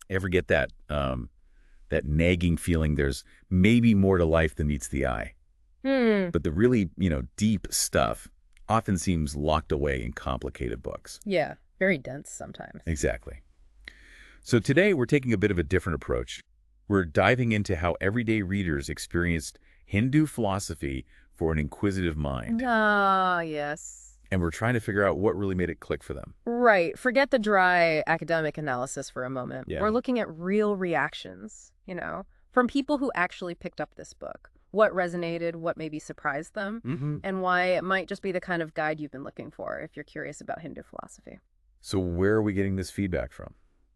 Ever get that that nagging feeling there's maybe more to life than meets the eye? Hmm. But the really, deep stuff often seems locked away in complicated books. Yeah, very dense sometimes. Exactly. So today we're taking a bit of a different approach. We're diving into how everyday readers experienced Hindu philosophy for an inquisitive mind. Ah, yes. And we're trying to figure out what really made it click for them. Right. Forget the dry academic analysis for a moment. Yeah. We're looking at real reactions, from people who actually picked up this book. What resonated, what maybe surprised them, and why it might just be the kind of guide you've been looking for if you're curious about Hindu philosophy. So where are we getting this feedback from?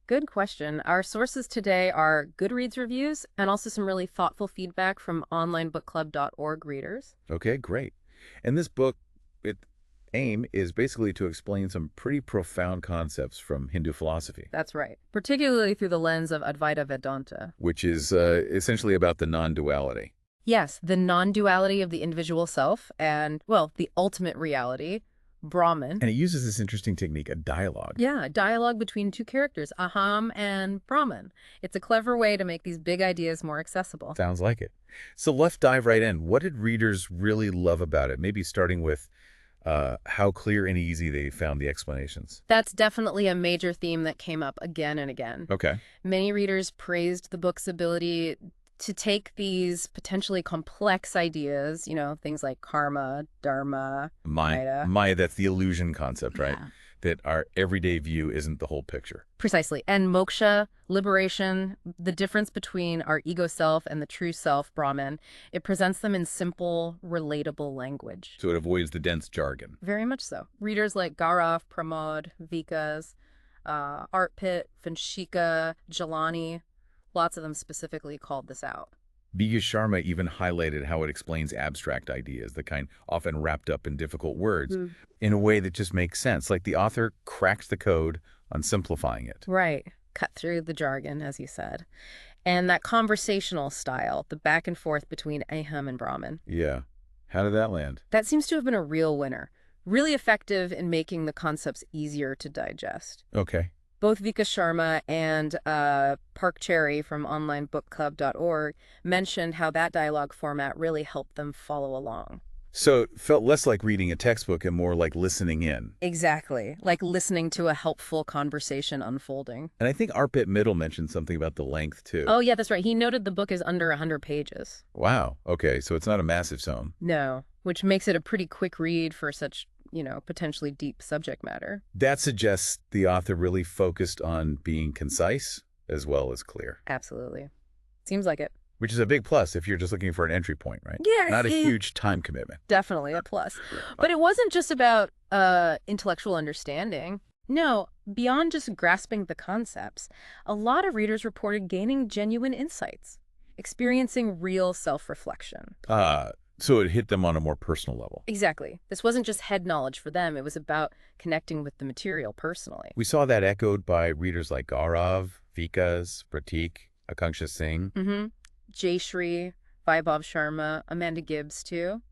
Good question. Our sources today are Goodreads reviews and also some really thoughtful feedback from onlinebookclub.org readers. Okay, great. And this book, its aim is basically to explain some pretty profound concepts from Hindu philosophy, That's right. Particularly through the lens of Advaita Vedanta. which is essentially about the non-duality. Yes, the non-duality of the individual self and, well, the ultimate reality, Brahman. And it uses this interesting technique, a dialogue. Yeah, a dialogue between two characters, Aham and Brahman. It's a clever way to make these big ideas more accessible. Sounds like it. So let's dive right in. What did readers really love about it? Maybe starting with how clear and easy they found the explanations. That's definitely a major theme that came up again and again. Okay. Many readers praised the book's ability to take these potentially complex ideas, things like karma, dharma, Maya, that's the illusion concept, right? Yeah. That our everyday view isn't the whole picture. Precisely. And moksha, liberation, the difference between our ego self and the true self, Brahman, it presents them in simple, relatable language. So it avoids the dense jargon. Very much so. Readers like Gaurav, Pramod, Vikas, Artpit, Vanshika, Jalani, lots of them specifically called this out. B.U. Sharma even highlighted how it explains abstract ideas, the kind often wrapped up in difficult words, in a way that just makes sense. Like the author cracked the code on simplifying it. Right. Cut through the jargon, as you said. And that conversational style, the back and forth between Aham and Brahman. Yeah. How did that land? That seems to have been a real winner. Really effective in making the concepts easier to digest. Okay. Both Vika Sharma and Park Cherry from onlinebookclub.org mentioned how that dialogue format really helped them follow along. So it felt less like reading a textbook and more like listening in. Exactly. Like listening to a helpful conversation unfolding. And I think Arpit Middle mentioned something about the length, too. Oh, yeah, that's right. He noted the book is under 100 pages. Wow. Okay, so it's not a massive tome. No, which makes it a pretty quick read for such, potentially deep subject matter. That suggests the author really focused on being concise as well as clear. Absolutely. Seems like it. Which is a big plus if you're just looking for an entry point, right? Yeah. Not a huge time commitment. Definitely a plus. But it wasn't just about intellectual understanding. No, beyond just grasping the concepts, a lot of readers reported gaining genuine insights, experiencing real self-reflection. So it hit them on a more personal level. Exactly. This wasn't just head knowledge for them. It was about connecting with the material personally. We saw that echoed by readers like Gaurav, Vikas, Pratik, Akanksha Singh. Jayshree, Vaibhav Sharma, Amanda Gibbs, too.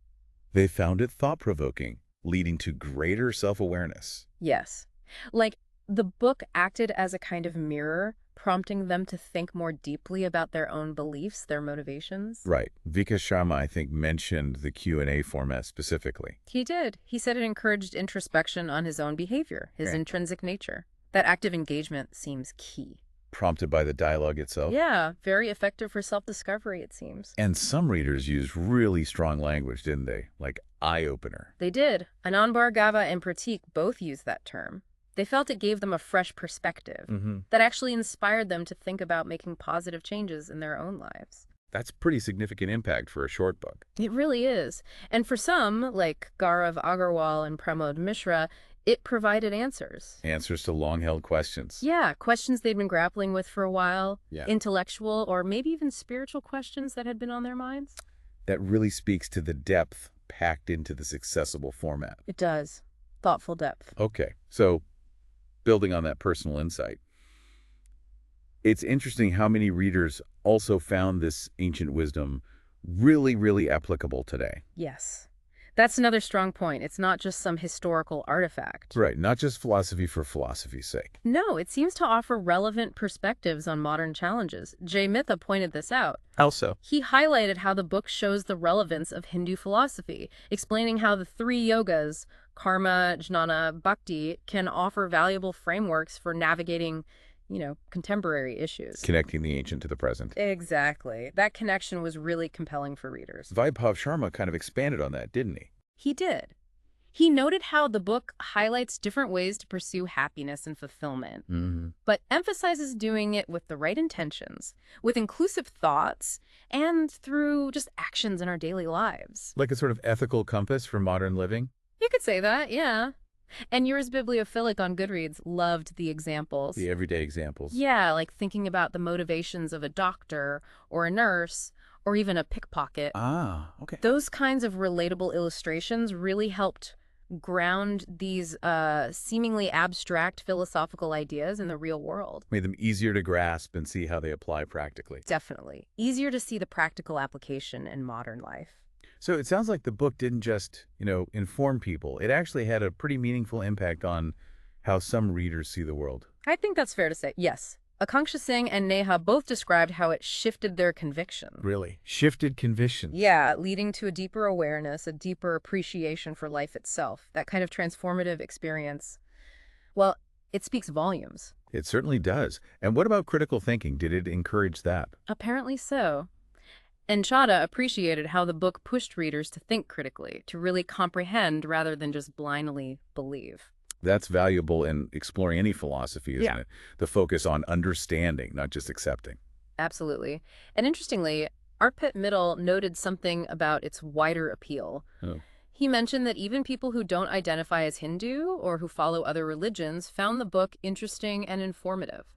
They found it thought-provoking, leading to greater self-awareness. Yes. Like, the book acted as a kind of mirror, prompting them to think more deeply about their own beliefs, their motivations. Right. Vikas Sharma, I think, mentioned the Q&A format specifically. He did. He said it encouraged introspection on his own behavior, his intrinsic nature. That active engagement seems key. Prompted by the dialogue itself. Yeah, very effective for self-discovery, it seems. And some readers used really strong language, didn't they? Like eye-opener. They did. Anand Bhargava and Pratik both used that term. They felt it gave them a fresh perspective that actually inspired them to think about making positive changes in their own lives. That's pretty significant impact for a short book. It really is. And for some, like Gaurav Agarwal and Pramod Mishra, it provided answers. Answers to long-held questions. Yeah, questions they'd been grappling with for a while, Yeah. intellectual or maybe even spiritual questions that had been on their minds. That really speaks to the depth packed into this accessible format. It does. Thoughtful depth. Okay, so building on that personal insight, it's interesting how many readers also found this ancient wisdom really, really applicable today. Yes. That's another strong point. It's not just some historical artifact. Right, not just philosophy for philosophy's sake. No, it seems to offer relevant perspectives on modern challenges. Jay Mitha pointed this out. Also, He highlighted how the book shows the relevance of Hindu philosophy, explaining how the three yogas, karma, jnana, bhakti, can offer valuable frameworks for navigating, contemporary issues. connecting the ancient to the present. Exactly. That connection was really compelling for readers. Vaibhav Sharma kind of expanded on that, didn't he? He did. He noted how the book highlights different ways to pursue happiness and fulfillment, but emphasizes doing it with the right intentions, with inclusive thoughts, and through just actions in our daily lives. Like a sort of ethical compass for modern living? You could say that, yeah. And yours bibliophilic on Goodreads loved the examples. The everyday examples. Yeah, like thinking about the motivations of a doctor or a nurse or even a pickpocket. Ah, okay. Those kinds of relatable illustrations really helped ground these seemingly abstract philosophical ideas in the real world. Made them easier to grasp and see how they apply practically. Definitely. Easier to see the practical application in modern life. So it sounds like the book didn't just, inform people. It actually had a pretty meaningful impact on how some readers see the world. I think that's fair to say. Yes. Akanksha Singh and Neha both described how it shifted their conviction. Really? Shifted conviction. Yeah, leading to a deeper awareness, a deeper appreciation for life itself. That kind of transformative experience, well, it speaks volumes. It certainly does. And what about critical thinking? Did it encourage that? Apparently so. And Chadha appreciated how the book pushed readers to think critically, to really comprehend rather than just blindly believe. That's valuable in exploring any philosophy, isn't Yeah. it? The focus on understanding, not just accepting. Absolutely. And interestingly, Arpit Mittal noted something about its wider appeal. Oh. He mentioned that even people who don't identify as Hindu or who follow other religions found the book interesting and informative.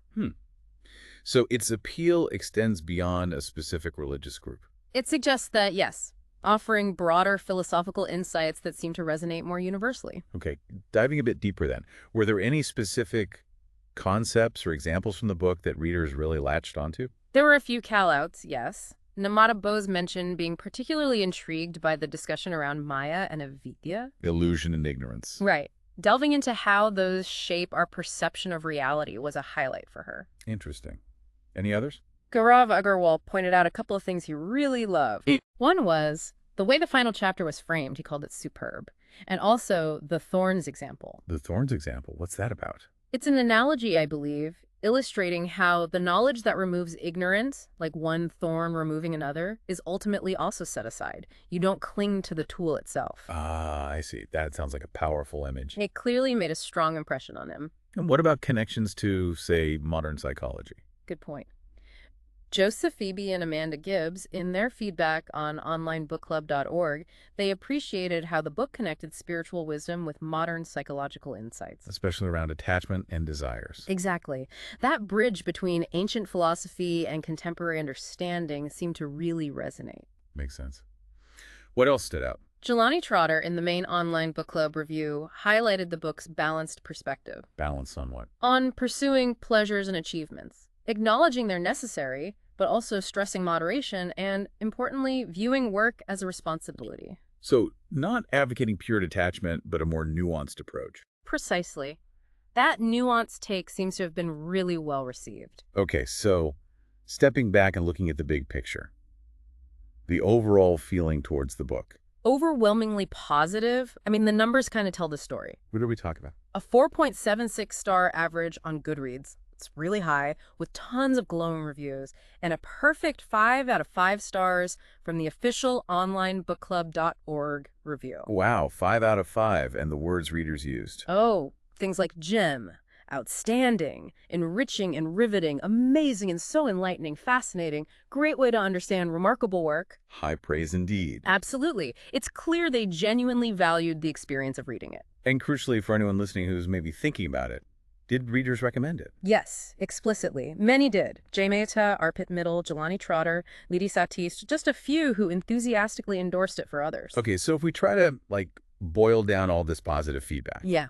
So its appeal extends beyond a specific religious group. It suggests that, yes, offering broader philosophical insights that seem to resonate more universally. Okay, diving a bit deeper then, were there any specific concepts or examples from the book that readers really latched onto? There were a few call-outs, yes. Namata Bose mentioned being particularly intrigued by the discussion around Maya and avidya. Illusion and ignorance. Right. Delving into how those shape our perception of reality was a highlight for her. Interesting. Any others? Gaurav Agarwal pointed out a couple of things he really loved. One was the way the final chapter was framed. He called it superb. And also the thorns example. The thorns example, what's that about? It's an analogy, I believe, illustrating how the knowledge that removes ignorance, like one thorn removing another, is ultimately also set aside. You don't cling to the tool itself. Ah, I see. That sounds like a powerful image. It clearly made a strong impression on him. And what about connections to, say, modern psychology? Good point. Joseph Phoebe and Amanda Gibbs, in their feedback on onlinebookclub.org, they appreciated how the book connected spiritual wisdom with modern psychological insights. Especially around attachment and desires. Exactly. That bridge between ancient philosophy and contemporary understanding seemed to really resonate. Makes sense. What else stood out? Jelani Trotter, in the main online book club review, highlighted the book's balanced perspective Balance on what? on pursuing pleasures and achievements, acknowledging they're necessary, but also stressing moderation and, importantly, viewing work as a responsibility. So, not advocating pure detachment, but a more nuanced approach. Precisely. That nuanced take seems to have been really well received. Okay, so stepping back and looking at the big picture. The overall feeling towards the book. Overwhelmingly positive. I mean, the numbers kind of tell the story. What do we talk about? A 4.76 star average on Goodreads. It's really high, with tons of glowing reviews, and a perfect 5 out of 5 stars from the official onlinebookclub.org review. Wow, 5 out of 5, and the words readers used. Oh, things like gem, outstanding, enriching and riveting, amazing and so enlightening, fascinating, great way to understand remarkable work. High praise indeed. Absolutely. It's clear they genuinely valued the experience of reading it. And crucially, for anyone listening who's maybe thinking about it, did readers recommend it? Yes, explicitly. Many did. Jay Mehta, Arpit Mittal, Jelani Trotter, Lidi Satis, just a few who enthusiastically endorsed it for others. Okay, so if we try to, boil down all this positive feedback, Yeah.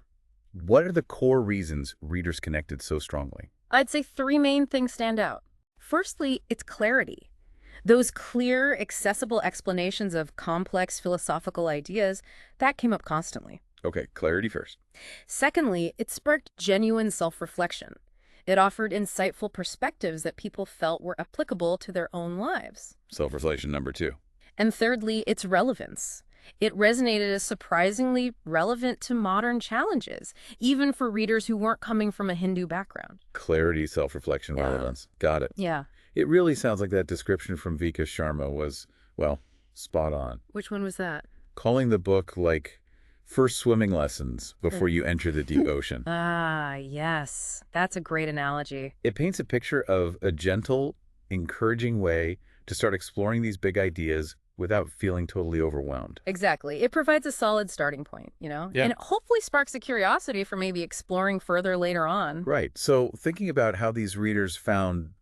what are the core reasons readers connected so strongly? I'd say 3 main things stand out. Firstly, it's clarity. Those clear, accessible explanations of complex philosophical ideas, that came up constantly. Okay, clarity first. Secondly, it sparked genuine self-reflection. It offered insightful perspectives that people felt were applicable to their own lives. Self-reflection number two. And thirdly, its relevance. It resonated as surprisingly relevant to modern challenges, even for readers who weren't coming from a Hindu background. Clarity, self-reflection, Yeah. relevance. Got it. Yeah. It really sounds like that description from Vika Sharma was, well, spot on. Which one was that? Calling the book like first swimming lessons before you enter the deep ocean. Ah, yes. That's a great analogy. It paints a picture of a gentle, encouraging way to start exploring these big ideas without feeling totally overwhelmed. Exactly. It provides a solid starting point, Yeah. and it hopefully sparks a curiosity for maybe exploring further later on. Right. So thinking about how these readers found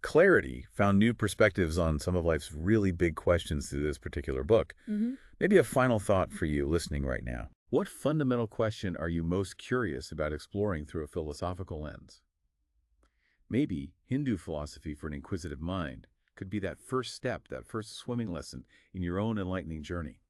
clarity, found new perspectives on some of life's really big questions through this particular book, maybe a final thought for you listening right now. What fundamental question are you most curious about exploring through a philosophical lens? Maybe Hindu philosophy for an inquisitive mind could be that first step, that first swimming lesson in your own enlightening journey.